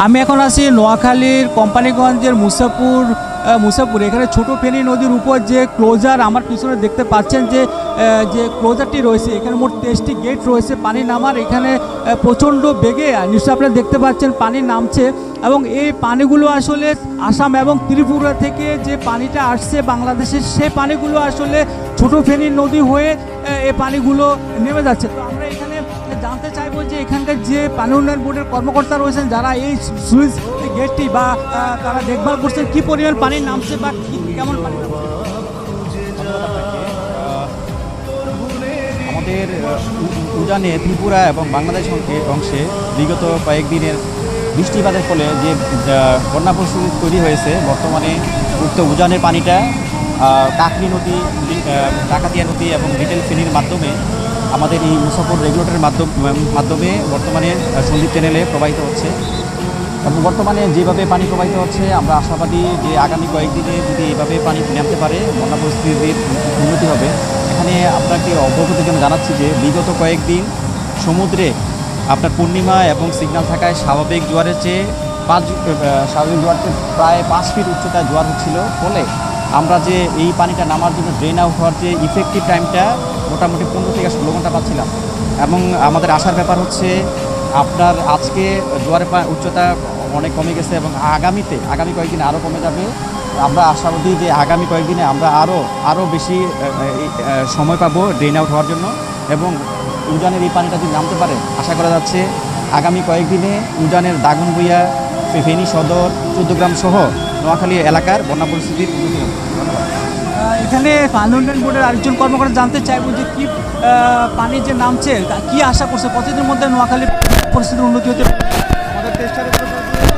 আমি এখন আছি নোয়াখালীর কোম্পানিগঞ্জের মুসাপুর এখানে ছোট ফেনী নদীর উপর যে ক্লোজার আমার পিছনে দেখতে পাচ্ছেন যে ক্লোজারটি রয়েছে, এখানে মোট 23টি গেট রয়েছে পানি নামার। এখানে প্রচণ্ড বেগে নিশ্চয়ই আপনারা দেখতে পাচ্ছেন পানি নামছে এবং এই পানিগুলো আসলে আসাম এবং ত্রিপুরা থেকে যে পানিটা আসছে বাংলাদেশের, সেই পানিগুলো আসলে ছোট ফেনী নদী হয়ে এই পানিগুলো নেমে যাচ্ছে। তো আমরা এখানে জানতে চাইবো যে এখানকার যে পানি উন্নয়ন বোর্ডের কর্মকর্তা রয়েছেন, যারা এই সুইচ গেটটি বা তারা দেখভাল করছেন, কি পরিমাণ পানি নামছে বা কেমন পানি নামছে। আমাদের উজানে ত্রিপুরা এবং বাংলাদেশ অংশে বিগত কয়েকদিনের বৃষ্টিপাতের ফলে যে বন্যা পরিস্থিতি তৈরি হয়েছে, বর্তমানে উক্ত উজানের পানিটা কাকলি নদী, ডাকাতিয়া নদী এবং লিটল ফেনীর মাধ্যমে আমাদের এই মুসাপুর রেগুলেটরের মাধ্যমে বর্তমানে সন্দ্বীপ চ্যানেলে প্রবাহিত হচ্ছে। এবং বর্তমানে যেভাবে পানি প্রবাহিত হচ্ছে, আমরা আশাবাদী যে আগামী কয়েকদিনে যদি এইভাবে পানি নামতে পারে বন্যা পরিস্থিতির উন্নতি হবে। এখানে আপনাকে অবগতির জন্য জানাচ্ছি যে বিগত কয়েকদিন সমুদ্রে আপনার পূর্ণিমা এবং সিগন্যাল থাকায় স্বাভাবিক জোয়ারের চেয়ে প্রায় 5 ফিট উচ্চতায় জোয়ার হচ্ছিল। ফলে আমরা যে এই পানিটা নামার জন্য ড্রেন আউট হওয়ার যে ইফেক্টিভ টাইমটা মোটামুটি 15 থেকে 16 ঘন্টা পাচ্ছিলাম। এবং আমাদের আশার ব্যাপার হচ্ছে আপনার আজকে জোয়ারের উচ্চতা অনেক কমে গেছে এবং আগামী কয়েকদিনে আরও কমে যাবে। আমরা আশাবাদী যে আগামী কয়েকদিনে আমরা আরও বেশি সময় পাবো ড্রেন আউট হওয়ার জন্য এবং উজানের এই পানিটা যদি নামতে পারে, আশা করা যাচ্ছে আগামী কয়েকদিনে উজানের দাগনভূঞা, ফেনী সদর, 14 গ্রাম সহ নোয়াখালী এলাকার বন্যা পরিস্থিতির উন্নতি হবে। এখানে পানি উন্নয়ন বোর্ডের আরেকজন কর্মকর্তা জানতে চাইবো যে কি পানি যে নামছে, কি আশা করছে কতদিনের মধ্যে নোয়াখালী পরিস্থিতির উন্নতি হতে পারে। আমাদের টেস্টারের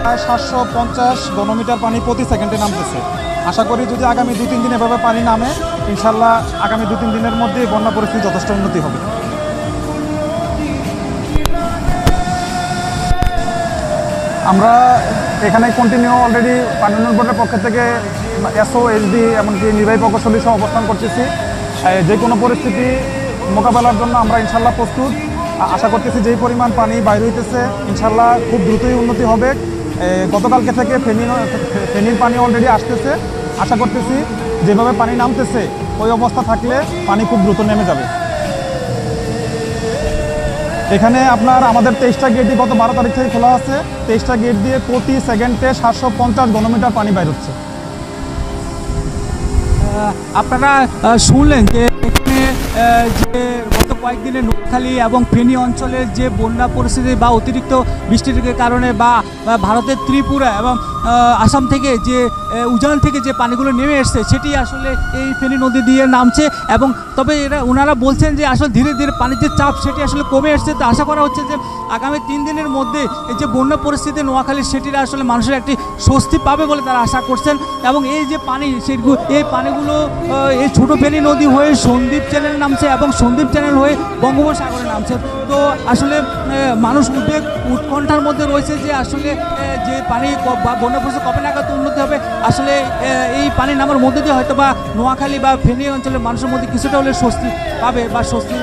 প্রায় 750 ঘনমিটার পানি প্রতি সেকেন্ডে নামতেছে। আশা করি যদি আগামী 2-3 দিন এভাবে পানি নামে, ইনশাল্লাহ আগামী 2-3 দিনের মধ্যে বন্যা পরিস্থিতি যথেষ্ট উন্নতি হবে। আমরা এখানে কন্টিনিউ অলরেডি পানি উন্নয়ন বোর্ডের পক্ষ থেকে এসও, এইচডি এমনকি নির্বাহী প্রকৌশলী সহ অবস্থান করতেছি। যে কোনো পরিস্থিতি মোকাবেলার জন্য আমরা ইনশাল্লাহ প্রস্তুত। আশা করতেছি যেই পরিমাণ পানি বাইরে হইতেছে, ইনশাল্লাহ খুব দ্রুতই উন্নতি হবে। গতকালকে থেকে ফেনীর পানি অলরেডি আসতেছে। আশা করতেছি যেভাবে পানি নামতেছে ওই অবস্থা থাকলে পানি খুব দ্রুত নেমে যাবে। এখানে আপনার আমাদের 23টা গেটই গত 12 তারিখ থেকে খোলা আছে। 23টা গেট দিয়ে প্রতি সেকেন্ডে 750 ঘনমিটার পানি বাইর হচ্ছে। আপনারা শুনলেন যে এখানে যে গত কয়েকদিনে নোয়াখালী এবং ফেনী অঞ্চলের যে বন্যা পরিস্থিতি বা অতিরিক্ত বৃষ্টির কারণে বা ভারতের ত্রিপুরা এবং আসাম থেকে যে উজান থেকে যে পানিগুলো নেমে এসছে, সেটি আসলে এই ফেনী নদী দিয়ে নামছে। এবং তবে ওনারা বলছেন যে আসলে ধীরে ধীরে পানির যে চাপ সেটি আসলে কমে এসছে। তো আশা করা হচ্ছে যে আগামী 3 দিনের মধ্যে এই যে বন্যা পরিস্থিতি নোয়াখালীর, সেটির আসলে মানুষের একটি স্বস্তি পাবে বলে তারা আশা করছেন। এবং এই যে পানি, এই পানিগুলো এই ছোটো ফেনী নদী হয়ে সন্দ্বীপ চ্যানেল নামছে এবং সন্দ্বীপ চ্যানেল হয়ে বঙ্গোপসাগরে নামছে। তো আসলে মানুষ উৎকণ্ঠার মধ্যে রয়েছে যে আসলে যে পানি বন্যা পরিস্থিতি কবে নাগাদ উন্নতি হবে। আসলে এই পানি নামার মধ্যে দিয়ে হয়তো বা নোয়াখালী বা ফেনী অঞ্চলের মানুষের মধ্যে কিছুটা হলে স্বস্তি পাবে বা স্বস্তি